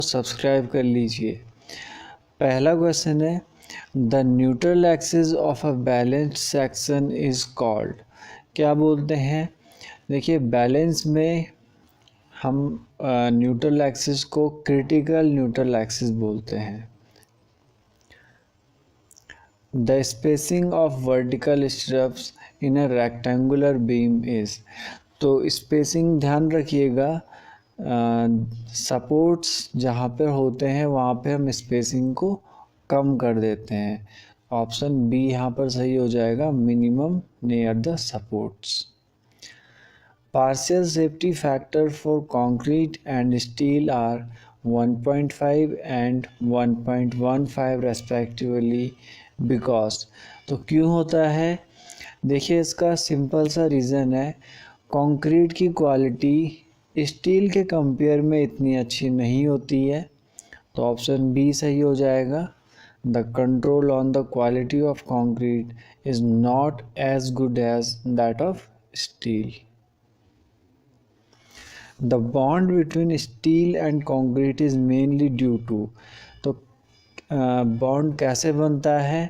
Subscribe कर लीजिए। पहला क्वेश्चन है, the neutral axis of a balanced section is called. क्या बोलते हैं? देखिए, बैलेंस में हम न्यूट्रल एक्सिस को क्रिटिकल न्यूट्रल एक्सिस बोलते हैं। The spacing of vertical stirrups in a rectangular beam is. तो स्पेसिंग ध्यान रखिएगा, सपोर्ट्स जहाँ पर होते हैं वहाँ पे हम स्पेसिंग को कम कर देते हैं। ऑप्शन बी यहाँ पर सही हो जाएगा, minimum near the supports. Partial safety factor for concrete and steel are 1.5 and 1.15 respectively because. तो क्यों होता है? देखिए, इसका सिंपल सा रीज़न है, कंक्रीट की क्वालिटी स्टील के कंपेयर में इतनी अच्छी नहीं होती है। तो ऑप्शन बी सही हो जाएगा, the control on the quality of concrete is not as good as that of steel. The bond between steel and concrete is mainly due to. तो बॉन्ड कैसे बनता है?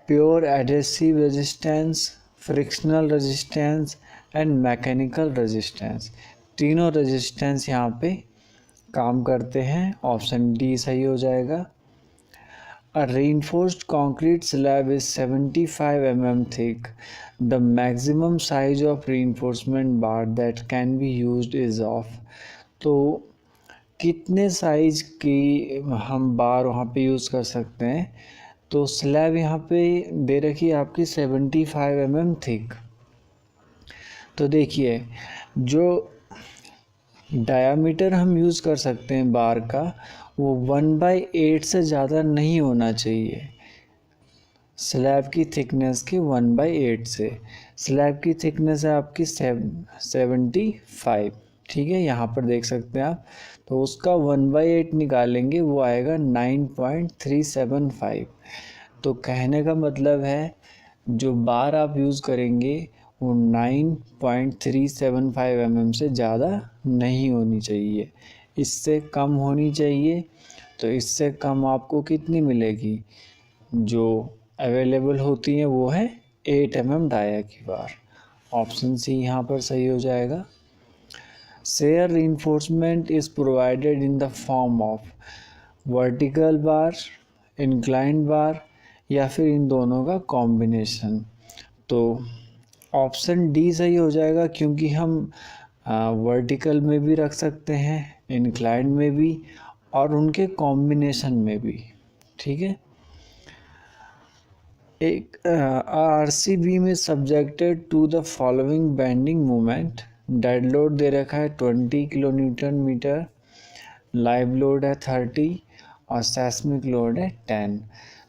Pure adhesive resistance, frictional resistance and mechanical resistance. तीनों resistance यहाँ पे काम करते हैं। ऑप्शन डी सही हो जाएगा। A reinforced concrete slab is 75 mm thick. The maximum size of reinforcement bar that can be used is of। तो कितने साइज की हम बार वहाँ पे यूज़ कर सकते हैं? तो स्लैब यहाँ पे दे रखी है आपकी 75 mm थिक। तो देखिए, जो डायामीटर हम यूज़ कर सकते हैं बार का, वो 1/8 से ज़्यादा नहीं होना चाहिए स्लैब की थिकनेस के 1/8 से। स्लैब की थिकनेस है आपकी 75, ठीक है, यहाँ पर देख सकते हैं आप। तो उसका 1/8 निकालेंगे, वो आएगा 9.375। तो कहने का मतलब है, जो बार आप यूज़ करेंगे वो 9.375 mm से ज़्यादा नहीं होनी चाहिए, इससे कम होनी चाहिए। तो इससे कम आपको कितनी मिलेगी? जो अवेलेबल होती हैं वो है 8 mm डाया की बार। ऑप्शन सी यहाँ पर सही हो जाएगा। Shear reinforcement is provided in the form of vertical bar, inclined bar, या फिर इन दोनों का कॉम्बिनेशन। तो ऑप्शन डी सही हो जाएगा, क्योंकि हम वर्टिकल में भी रख सकते हैं, इंक्लाइंड में भी, और उनके कॉम्बिनेशन में भी, ठीक है। एक आरसीबी में subjected to the following bending moment. Dead load दे रखा है 20 kilonewton metre, live load है 30 और सेस्मिक लोड है 10।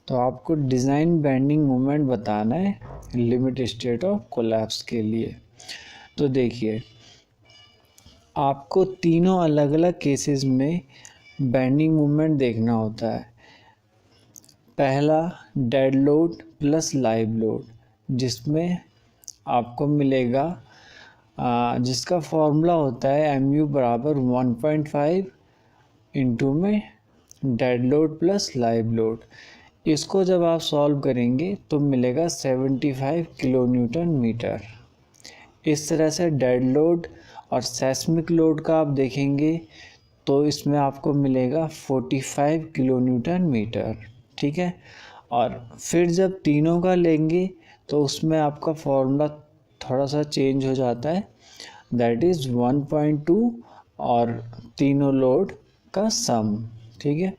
तो आपको डिज़ाइन बेंडिंग मोमेंट बताना है लिमिट स्टेट ऑफ कोलैप्स के लिए। तो देखिए, आपको तीनों अलग अलग केसेस में बेंडिंग मोमेंट देखना होता है। पहला dead load plus live load, जिसमें आपको मिलेगा जिसका फॉर्मूला होता है mu बराबर 1.5 इंटू में dead load plus live load. इसको जब आप सॉल्व करेंगे तो मिलेगा 75 किलो न्यूटन मीटर। इस तरह से डेड लोड और सेस्मिक लोड का आप देखेंगे तो इसमें आपको मिलेगा 45 किलो न्यूटन मीटर, ठीक है। और फिर जब तीनों का लेंगे तो उसमें आपका फॉर्मूला थोड़ा सा चेंज हो जाता है, दैट इज़ 1.2 और तीनों लोड का सम, ठीक है।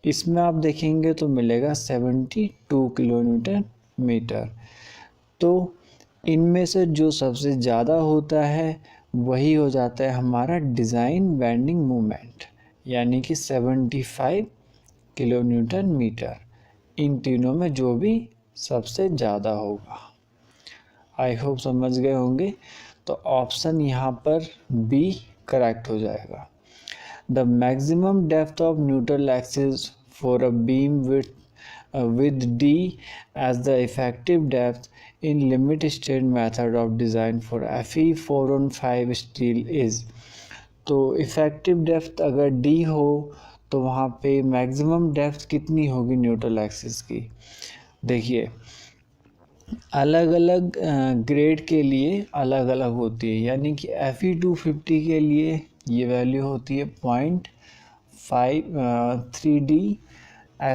इसमें आप देखेंगे तो मिलेगा 72 किलो न्यूटन मीटर। तो इनमें से जो सबसे ज़्यादा होता है वही हो जाता है हमारा डिज़ाइन बेंडिंग मोमेंट, यानी कि 75 किलो न्यूटन मीटर। इन तीनों में जो भी सबसे ज़्यादा होगा। आई होप समझ गए होंगे। तो ऑप्शन यहाँ पर बी करेक्ट हो जाएगा। The maximum depth of neutral axis for a beam with D as the effective depth in limit state method of design for Fe 415 steel is। तो इफ़ेक्टिव डेप्थ अगर D हो तो वहाँ पे मैक्सिमम डेप्थ कितनी होगी न्यूट्रल एक्सिस की। देखिए अलग अलग ग्रेड के लिए अलग अलग होती है, यानी कि Fe250 के लिए ये वैल्यू होती है 0.53D,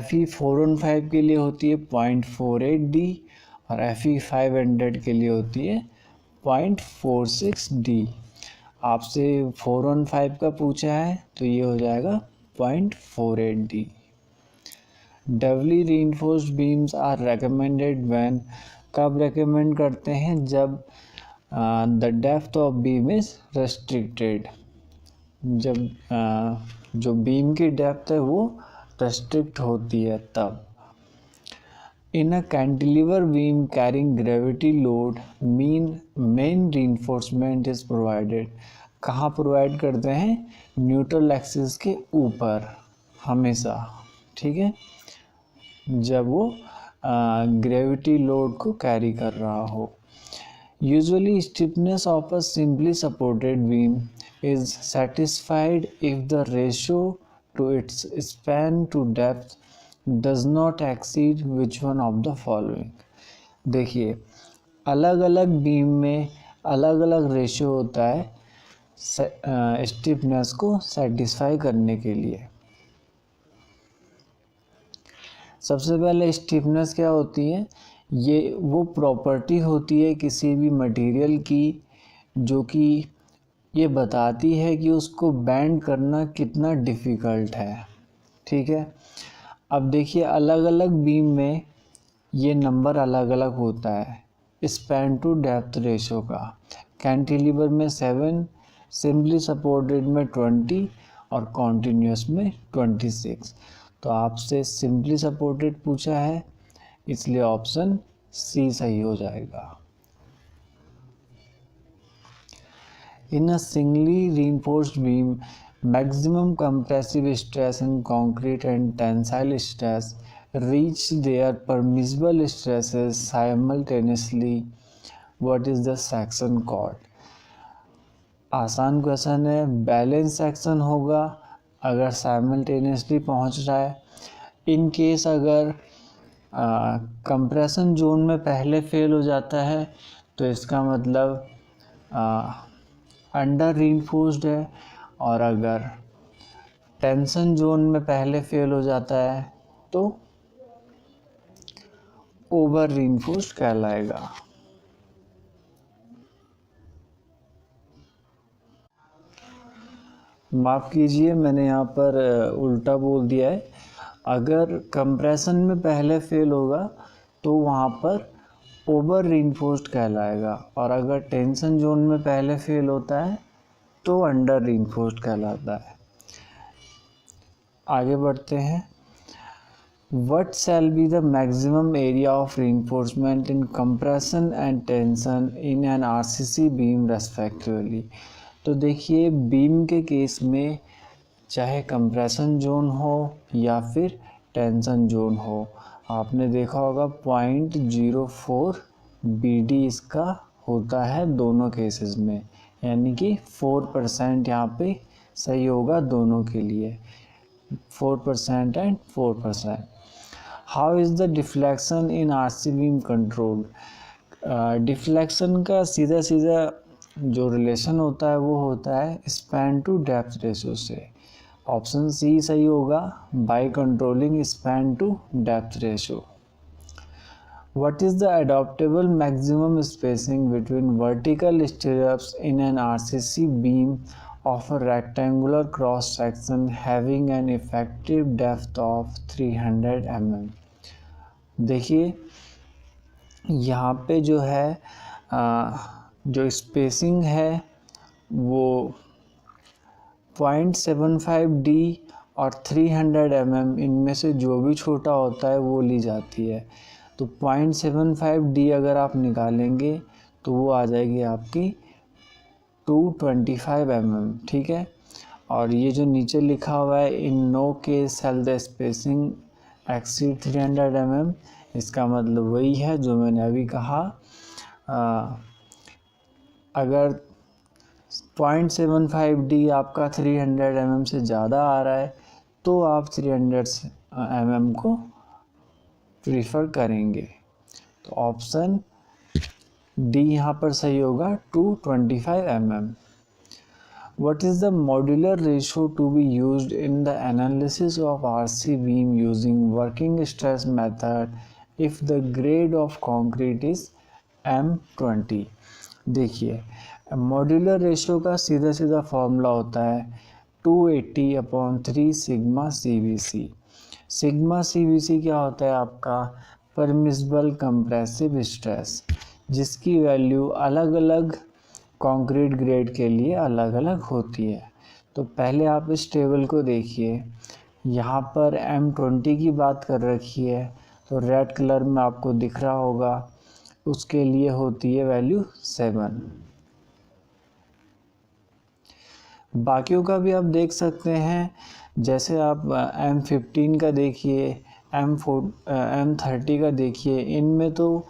Fe415 के लिए होती है 0.48D और Fe500 के लिए होती है 0.46D। आपसे 415 का पूछा है तो ये हो जाएगा 0.48D। Doubly reinforced beams are recommended when, कब रेकमेंड करते हैं, जब the depth of beam is restricted, जब जो बीम की डेप्थ है वो रेस्ट्रिक्ट होती है तब। In a cantilever beam carrying gravity load main reinforcement is provided, कहाँ प्रोवाइड करते हैं, न्यूट्रल एक्सिस के ऊपर हमेशा, ठीक है, जब वो ग्रेविटी लोड को कैरी कर रहा हो। Usually stiffness of a simply supported beam is satisfied if the ratio to its span to depth does not exceed which one of the following. देखिए अलग अलग बीम में अलग अलग रेशियो होता है स्टिफनेस को सेटिस्फाई करने के लिए। सबसे पहले स्टिफनेस क्या होती है, ये वो प्रॉपर्टी होती है किसी भी मटेरियल की जो कि ये बताती है कि उसको बेंड करना कितना डिफ़िकल्ट है, ठीक है। अब देखिए अलग अलग बीम में ये नंबर अलग अलग होता है स्पैन टू डेप्थ रेशो का। कैंटिलीवर में 7, सिंपली सपोर्टेड में 20 और कॉन्टिन्यूस में 26। तो आपसे सिंपली सपोर्टेड पूछा है इसलिए ऑप्शन सी सही हो जाएगा। In a singly reinforced beam maximum compressive stress in concrete and tensile stress reach their permissible stresses simultaneously, what is the section called. आसान क्वेश्चन है, बैलेंस सेक्शन होगा अगर साइमल्टेनियसली पहुंच रहा है। इन केस अगर कंप्रेशन जोन में पहले फेल हो जाता है तो इसका मतलब अंडर रीइंफोर्स्ड है, और अगर टेंशन जोन में पहले फेल हो जाता है तो ओवर रीइंफोर्स्ड कहलाएगा। माफ़ कीजिए मैंने यहाँ पर उल्टा बोल दिया है। अगर कंप्रेशन में पहले फेल होगा तो वहाँ पर ओवर रीइंफोर्स्ड कहलाएगा, और अगर टेंशन जोन में पहले फेल होता है तो अंडर रीइंफोर्स्ड कहलाता है। आगे बढ़ते हैं। What shall be the maximum area of reinforcement in compression and tension in an RCC beam respectively। तो देखिए बीम के केस में चाहे कंप्रेशन जोन हो या फिर टेंशन जोन हो, आपने देखा होगा 0.04 BD इसका होता है दोनों केसेस में, यानी कि 4% यहाँ पे सही होगा दोनों के लिए, 4% and 4%। How is the deflection in RC beam control. Deflection का सीधा सीधा जो रिलेशन होता है वो होता है स्पैन टू डेप्थ रेशो से। ऑप्शन सी सही होगा, by controlling span to depth ratio. What is the adoptable maximum spacing between vertical stirrups in an RCC beam of a rectangular cross section having an effective depth of 300 mm। देखिए यहाँ पे जो है जो spacing है वो 0.75D और 300 mm इनमें से जो भी छोटा होता है वो ली जाती है। तो 0.75D अगर आप निकालेंगे तो वो आ जाएगी आपकी 225 mm, ठीक है। और ये जो नीचे लिखा हुआ है in no case shall the spacing exceed 300 mm, इसका मतलब वही है जो मैंने अभी कहा। अगर 0.75D आपका 300 mm से ज़्यादा आ रहा है तो आप 300 mm को प्रीफर करेंगे। तो ऑप्शन डी यहाँ पर सही होगा, 225 mm। What is the modular ratio to be used in the analysis of RC beam using working stress method if the grade of concrete is M20? देखिए, मॉड्यूलर रेशियो का सीधा सीधा फॉर्मूला होता है 280/3 सिग्मा CVC। सिग्मा CVC क्या होता है? आपका परमिसिबल कंप्रेसिव स्ट्रेस, जिसकी वैल्यू अलग अलग कंक्रीट ग्रेड के लिए अलग अलग होती है। तो पहले आप इस टेबल को देखिए, यहाँ पर M20 की बात कर रखी है, तो रेड कलर में आपको दिख रहा होगा, उसके लिए होती है वैल्यू 7। बाकियों का भी आप देख सकते हैं, जैसे आप M15 का देखिए, M30 का देखिए, इनमें तो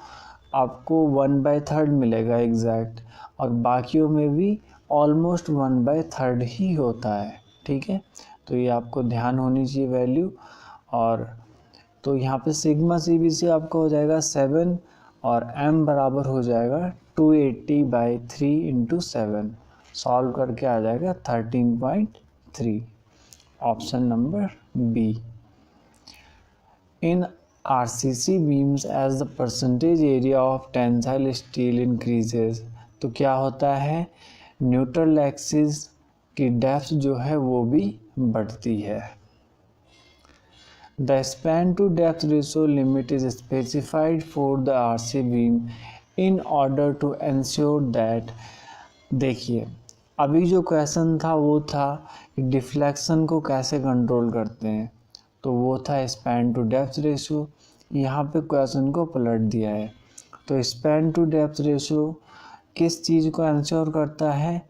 आपको 1/3 मिलेगा एग्जैक्ट, और बाकियों में भी ऑलमोस्ट 1/3 ही होता है। ठीक है, तो ये आपको ध्यान होनी चाहिए वैल्यू। और तो यहाँ पे सिग्मा CVC आपका हो जाएगा 7 और m बराबर हो जाएगा 280/3 × 7। सॉल्व करके आ जाएगा 13.3। Option number B. इन RCC beams as the percentage area of tensile steel increases, तो क्या होता है? न्यूट्रल एक्सिस की डेप्थ जो है वो भी बढ़ती है। The span to depth ratio limit is specified for the RC beam in order to ensure that. देखिए, अभी जो क्वेश्चन था वो था डिफ्लेक्शन को कैसे कंट्रोल करते हैं, तो वो था स्पैन टू डेप्थ रेशो। यहाँ पे क्वेश्चन को पलट दिया है, तो स्पैन टू डेप्थ रेशो किस चीज़ को एंश्योर करता है?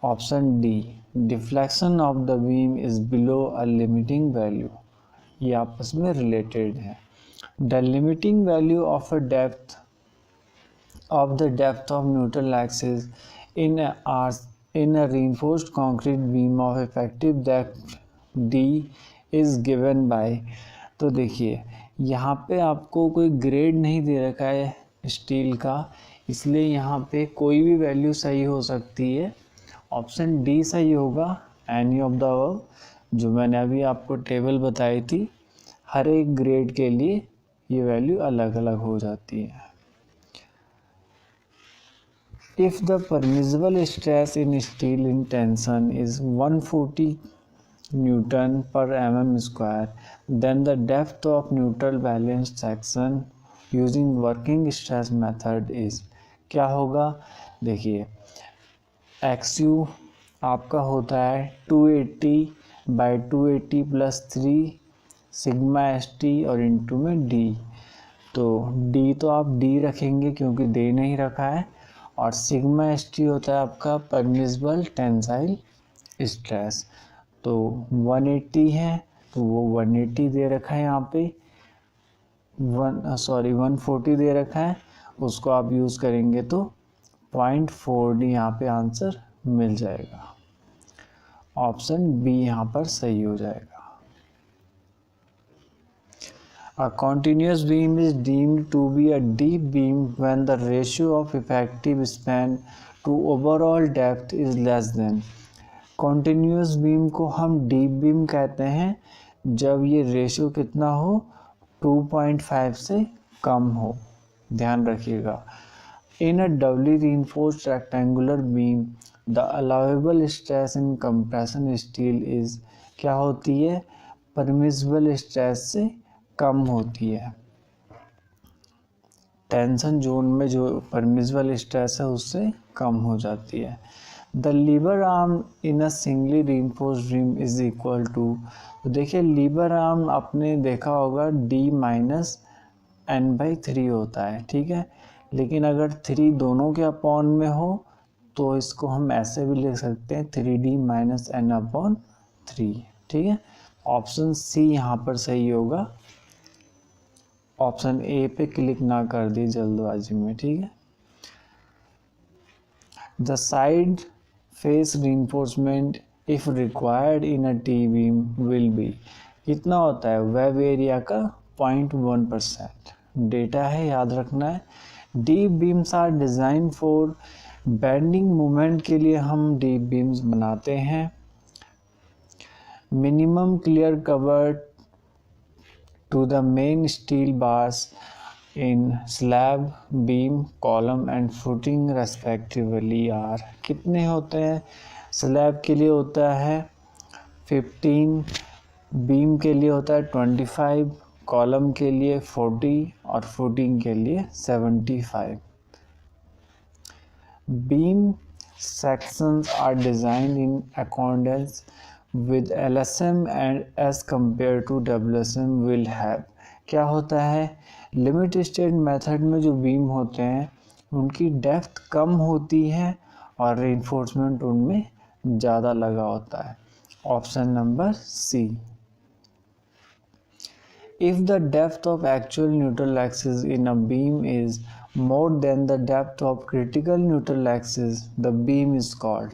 Option D, deflection of the beam is below a limiting value. ये आपस में रिलेटेड है। The limiting value of the depth of neutral axis in a reinforced concrete beam of effective depth D is given by। तो देखिए, यहाँ पे आपको कोई ग्रेड नहीं दे रखा है स्टील का, इसलिए यहाँ पे कोई भी वैल्यू सही हो सकती है। ऑप्शन डी सही होगा, एनी ऑफ द अबव। जो मैंने अभी आपको टेबल बताई थी, हर एक ग्रेड के लिए ये वैल्यू अलग अलग हो जाती है। If the permissible stress in steel in tension is 140 Newton per mm square, then the depth of neutral balanced section using working stress method is, क्या होगा? देखिए, XU आपका होता है 280/280 + 3 सिग्मा ST और इंटू में D। तो D तो आप D रखेंगे क्योंकि दे नहीं रखा है, और सिग्मा ST होता है आपका परमिसिबल टेंसाइल स्ट्रेस। तो 180 है, तो वो 180 दे रखा है यहाँ पे, 140 दे रखा है, उसको आप यूज़ करेंगे तो 0.4D यहाँ पे आंसर मिल जाएगा। ऑप्शन बी यहाँ पर सही हो जाएगा। A continuous beam is deemed to be a deep beam when the ratio of effective span to overall depth is less than। Continuous beam को हम deep beam कहते हैं जब ये रेशियो कितना हो? 2.5 से कम हो। ध्यान रखिएगा। In a doubly reinforced rectangular beam, the allowable stress in compression steel is, क्या होती है? परमिसिबल स्ट्रेस से कम होती है। टेंशन जोन में जो परमिसिबल स्ट्रेस है उससे कम हो जाती है। The lever arm in a singly reinforced beam is equal to, तो देखिए लीवर आर्म आपने देखा होगा D-N/3 होता है, ठीक है। लेकिन अगर 3 दोनों के अपॉन में हो तो इसको हम ऐसे भी लिख सकते हैं 3D - N/3, ठीक है। ऑप्शन सी यहाँ पर सही होगा। ऑप्शन ए पे क्लिक ना कर दी जल्दबाजी में, ठीक है। The side face reinforcement if required in a T beam will be, कितना होता है वेब एरिया का 0.1%। डेटा है, याद रखना है। Deep beams are design for bending moment के लिए हम डीप बीम्स बनाते हैं। Minimum clear cover to the main steel bars in slab, beam, column and footing respectively are, कितने होते हैं? स्लैब के लिए होता है 15, बीम के लिए होता है 25, कॉलम के लिए 40 और फुटिंग के लिए 75। Beam sections are designed in accordance with LSM and as compared to WSM will have, क्या होता है? लिमिट स्टेट मेथड में जो बीम होते हैं उनकी डेप्थ कम होती है और रेनफोर्समेंट उनमें ज़्यादा लगा होता है। Option number C. If the depth of actual neutral axis in a beam is more than the depth of critical neutral axis, the beam is called,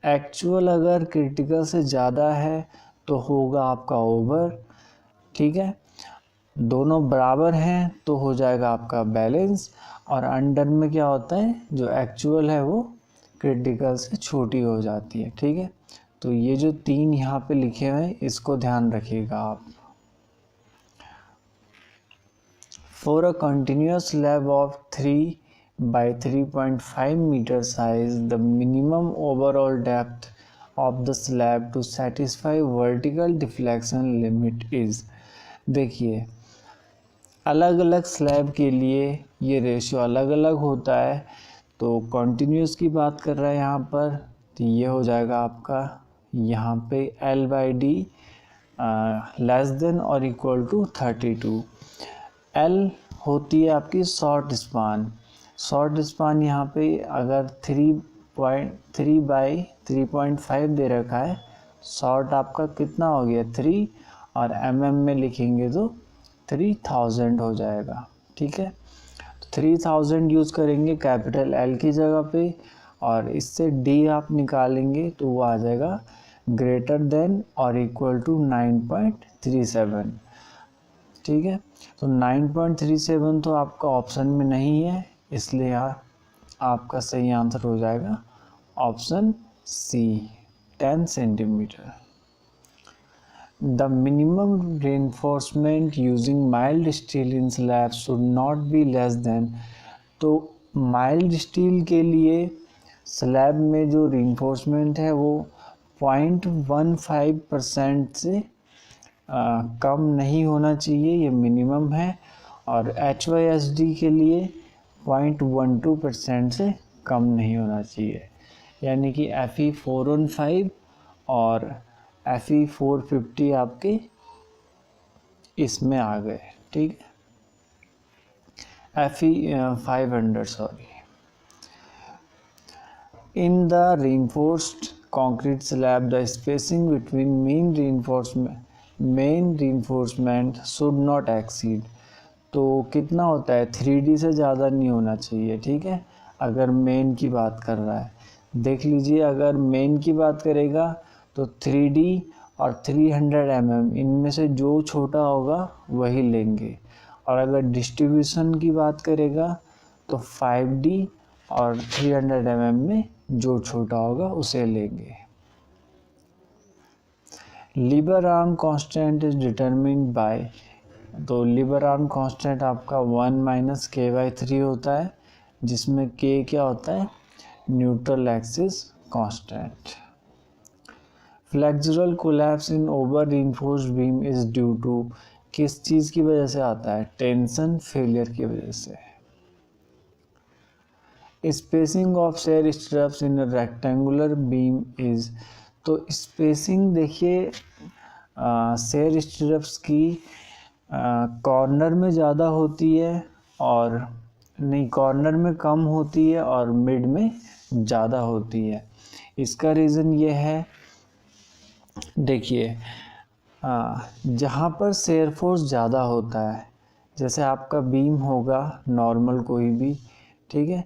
actual अगर क्रिटिकल से ज़्यादा है तो होगा आपका ओवर, ठीक है। दोनों बराबर हैं तो हो जाएगा आपका बैलेंस, और अंडर में क्या होता है, जो एक्चुअल है वो क्रिटिकल से छोटी हो जाती है, ठीक है। तो ये जो तीन यहाँ पे लिखे हुए हैं इसको ध्यान रखिएगा आप। For a continuous slab of 3 by 3.5 meter size, the minimum overall depth of the slab to satisfy vertical deflection limit is, देखिए अलग अलग स्लैब के लिए ये रेशियो अलग अलग होता है। तो कंटिन्यूस की बात कर रहा है यहाँ पर, तो ये हो जाएगा आपका यहाँ पे L/D लेस देन और इक्वल टू 32। L होती है आपकी शॉर्ट स्पान। शॉर्ट स्पान यहाँ पे अगर 3.3 बाई 3.5 दे रखा है, शॉर्ट आपका कितना हो गया 3, और mm में लिखेंगे तो 3000 हो जाएगा, ठीक है। तो 3000 यूज़ करेंगे कैपिटल L की जगह पे, और इससे D आप निकालेंगे तो वो आ जाएगा ग्रेटर देन और इक्वल टू 9.37, ठीक है। तो 9.37 तो आपका ऑप्शन में नहीं है, इसलिए आपका सही आंसर हो जाएगा option C, 10 centimetre. The minimum reinforcement using mild steel in slab should not be less than, तो माइल्ड स्टील के लिए स्लैब में जो रेनफोर्समेंट है वो 0.15% से कम नहीं होना चाहिए, ये मिनिमम है। और HYSD के लिए 0.12% से कम नहीं होना चाहिए, यानी कि FE415 और FE450 आपके इसमें आ गए, ठीक है। FE500 sorry. In the reinforced concrete slab the spacing between main reinforcement should not exceed, तो कितना होता है 3D से ज़्यादा नहीं होना चाहिए, ठीक है। अगर मेन की बात कर रहा है, देख लीजिए अगर मेन की बात करेगा तो 3D और 300 mm इनमें से जो छोटा होगा वही लेंगे, और अगर डिस्ट्रीब्यूशन की बात करेगा तो 5D और 300 mm में जो छोटा होगा उसे लेंगे। लीबर arm constant is determined by, तो लीबर आर्म कांस्टेंट आपका 1 - K/3 होता है, जिसमें K क्या होता है, neutral axis constant. Flexural collapse in over reinforced beam is due to, किस चीज़ की वजह से आता है, टेंशन फेलियर की वजह से। Spacing of shear stirrups in rectangular beam is, तो स्पेसिंग देखिए शेयर स्ट्रप्स की कॉर्नर में ज़्यादा होती है, और नहीं कॉर्नर में कम होती है और मिड में ज़्यादा होती है। इसका रीज़न ये है, देखिए जहाँ पर शेयर फोर्स ज़्यादा होता है, जैसे आपका बीम होगा नॉर्मल कोई भी, ठीक है,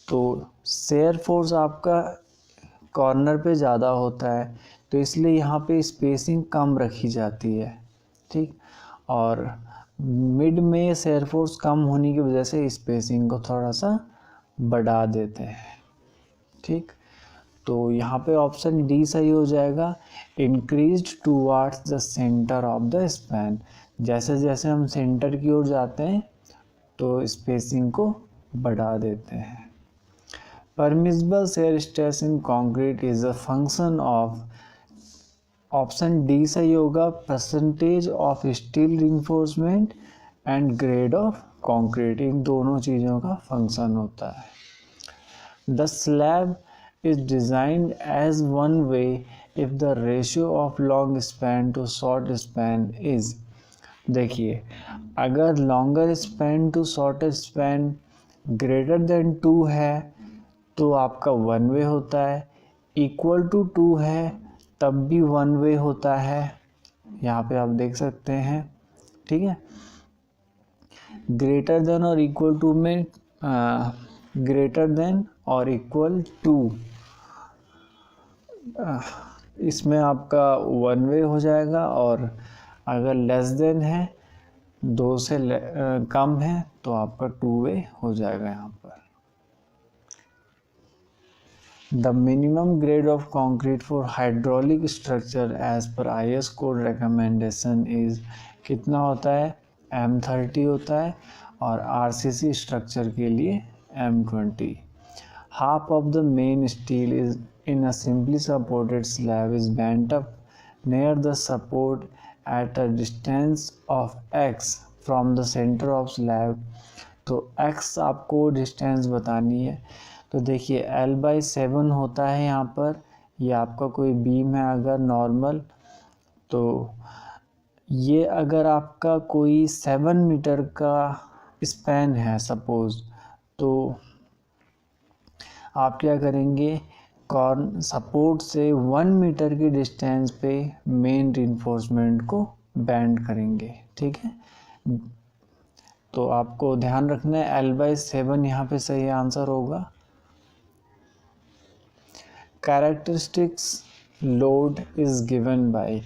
तो शेयर फोर्स आपका कॉर्नर पे ज़्यादा होता है, तो इसलिए यहाँ पे स्पेसिंग कम रखी जाती है, ठीक। और मिड में शेयर फोर्स कम होने की वजह से स्पेसिंग को थोड़ा सा बढ़ा देते हैं, ठीक। तो यहाँ पे ऑप्शन डी सही हो जाएगा, increased towards the centre of the span. जैसे जैसे हम सेंटर की ओर जाते हैं तो स्पेसिंग को बढ़ा देते हैं। Permissible shear stress in concrete is a function of, option D सही होगा, percentage of steel reinforcement and grade of concrete, इन दोनों चीज़ों का फंक्शन होता है। The slab is designed as one way if the ratio of long span to short span is, देखिए अगर longer span to shorter span greater than 2 है तो आपका वन वे होता है, इक्वल टू 2 है तब भी वन वे होता है, यहाँ पे आप देख सकते हैं, ठीक है। ग्रेटर देन और इक्वल टू में ग्रेटर देन और इक्वल टू, इसमें आपका वन वे हो जाएगा, और अगर लेस देन है, 2 से कम है, तो आपका 2 वे हो जाएगा यहाँ पर। The minimum grade of concrete for hydraulic structure as per IS code recommendation is, कितना होता है, M30 होता है, और RCC स्ट्रक्चर के लिए M20। Half of the main steel is in a simply supported slab is bent up near the support at a distance of x from the center of slab। तो x आपको distance बतानी है, तो देखिए L/7 होता है यहाँ पर, ये आपका कोई बीम है अगर नॉर्मल, तो ये अगर आपका कोई 7 मीटर का स्पैन है सपोज, तो आप क्या करेंगे, कॉर्न सपोर्ट से 1 मीटर की डिस्टेंस पे मेन रिइंफोर्समेंट को बैंड करेंगे, ठीक है। तो आपको ध्यान रखना है L/7 यहाँ पे सही आंसर होगा। Characteristics load is given by,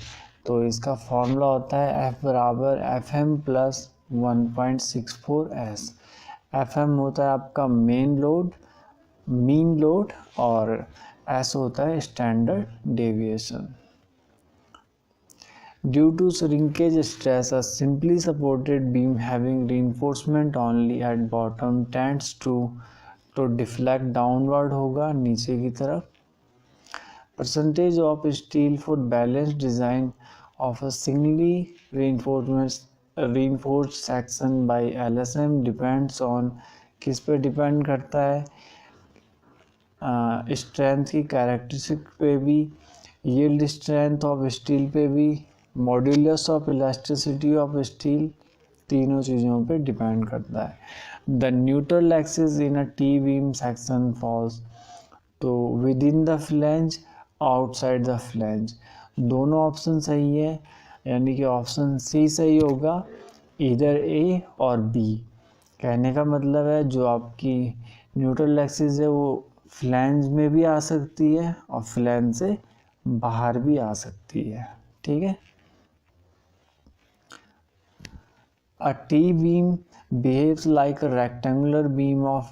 तो इसका फॉर्मूला होता है F बराबर FM प्लस 1.64S। FM होता है आपका मेन लोड, मीन लोड, और S होता है standard deviation. Due to shrinkage stress, a simply supported beam having reinforcement only at bottom tends to deflect downward होगा नीचे की तरफ। Percentage of steel for balance design of a singly reinforced section by LSM depends on, किस पे depend करता है, strength की characteristic पे भी, यील्ड स्ट्रेंथ ऑफ स्टील पे भी, modulus of elasticity of steel, तीनों चीज़ों पे डिपेंड करता है। The neutral axis in a T beam section falls, तो within the flange, outside the flange, दोनों ऑप्शन सही है, यानी कि ऑप्शन सी सही होगा, इधर A और B। कहने का मतलब है जो आपकी न्यूट्रल एक्सिस है वो फ्लैंज में भी आ सकती है और फ्लैंज से बाहर भी आ सकती है, ठीक है। A T beam behaves like a rectangular beam of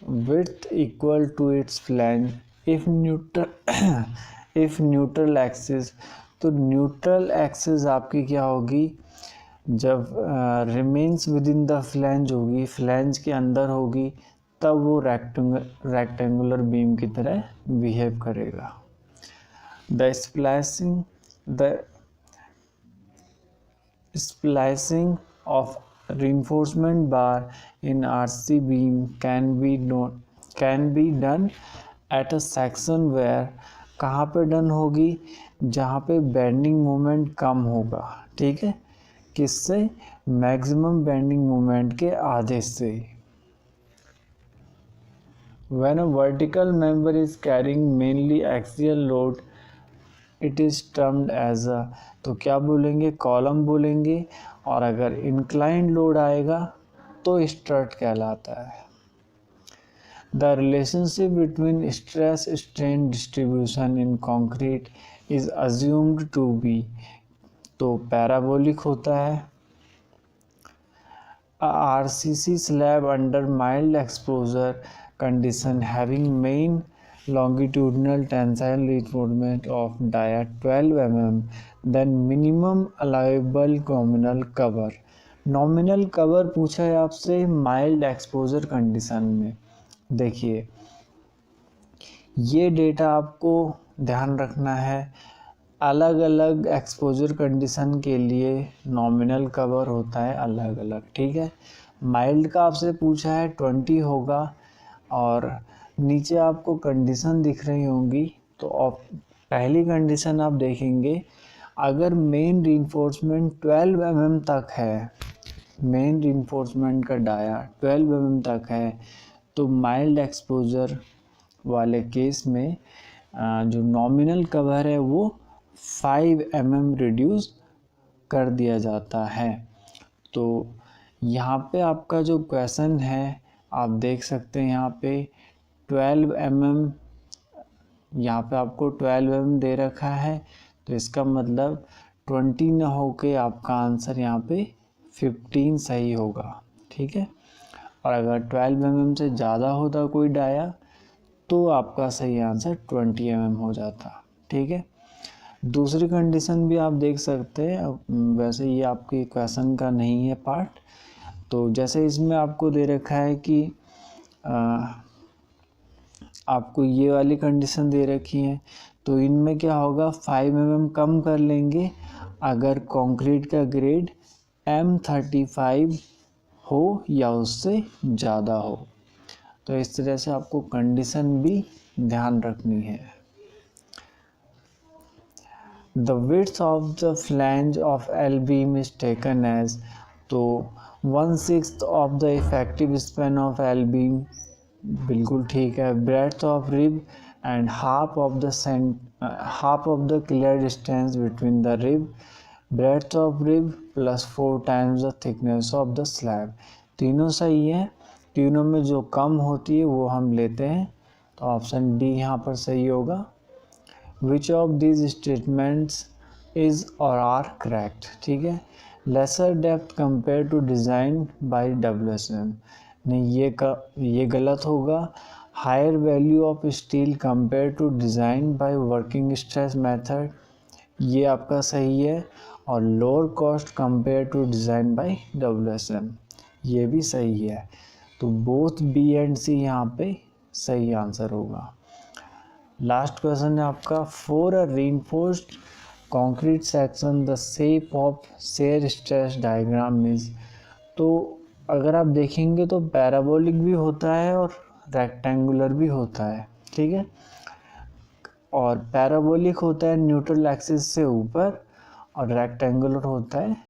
width equal to its flange if neutral axis, तो न्यूट्रल एक्सिस आपकी क्या होगी, जब remains within the flange होगी, फ्लैंज के अंदर होगी, तब वो रेक्टेंगुलर बीम की तरह बिहेव करेगा। The splicing of reinforcement bar in RC beam can be done at a section where, कहाँ पे डन होगी, जहाँ पे बेंडिंग मोमेंट कम होगा, ठीक है, किससे, मैक्सिमम बेंडिंग मोमेंट के आधे से। When a vertical member is carrying mainly axial load, it is termed as a, तो क्या बोलेंगे, कॉलम बोलेंगे, और अगर इंक्लाइंड लोड आएगा तो स्ट्रट कहलाता है। The relationship between stress strain distribution in concrete is assumed to be, तो पैराबोलिक होता है। RCC slab under mild exposure condition having main longitudinal tensile reinforcement of dia 12 mm, then minimum allowable nominal cover। Nominal cover पूछा है आपसे mild exposure condition में। देखिए ये data आपको ध्यान रखना है, अलग अलग एक्सपोजर कंडीशन के लिए नॉमिनल कवर होता है अलग अलग, ठीक है। माइल्ड का आपसे पूछा है 20 होगा, और नीचे आपको कंडीशन दिख रही होंगी, तो पहली कंडीशन आप देखेंगे अगर मेन रीइंफोर्समेंट 12 mm तक है, मेन रीइंफोर्समेंट का डाया 12 mm तक है, तो माइल्ड एक्सपोजर वाले केस में जो नॉमिनल कवर है वो 5 mm रिड्यूस कर दिया जाता है। तो यहाँ पे आपका जो क्वेश्चन है आप देख सकते हैं, यहाँ पे 12 mm, यहाँ पे आपको 12 mm दे रखा है, तो इसका मतलब 20 ना होके आपका आंसर यहाँ पे 15 सही होगा, ठीक है। और अगर 12 mm से ज़्यादा होता कोई डाया तो आपका सही आंसर 20 mm हो जाता, ठीक है। दूसरी कंडीशन भी आप देख सकते हैं, वैसे ये आपके क्वेश्चन का नहीं है पार्ट, तो जैसे इसमें आपको दे रखा है कि आपको ये वाली कंडीशन दे रखी है, तो इनमें क्या होगा 5 mm कम कर लेंगे अगर कंक्रीट का ग्रेड M35 हो या उससे ज़्यादा हो। तो इस तरह से आपको कंडीशन भी ध्यान रखनी है। The width of the flange of L beam is taken as, तो 1/6 of the effective span of L beam, बिल्कुल ठीक है। breadth of rib and half of the clear distance between the rib, breadth of rib plus 4 times the thickness of the slab, तीनों सही है। तीनों में जो कम होती है वो हम लेते हैं, तो ऑप्शन डी यहाँ पर सही होगा। Which of these statements is or are correct, ठीक है। lesser depth compared to design by WSM, नहीं ये गलत होगा। higher value of steel compared to design by working stress method, ये आपका सही है। और lower cost compared to design by WSM, ये भी सही है। तो both B and C यहाँ पे सही आंसर होगा। लास्ट क्वेश्चन है आपका, for a reinforced concrete section the shape of shear stress diagram is, तो अगर आप देखेंगे तो पैराबोलिक भी होता है और रेक्टेंगुलर भी होता है, ठीक है। और पैराबोलिक होता है न्यूट्रल एक्सिस से ऊपर और रेक्टेंगुलर होता है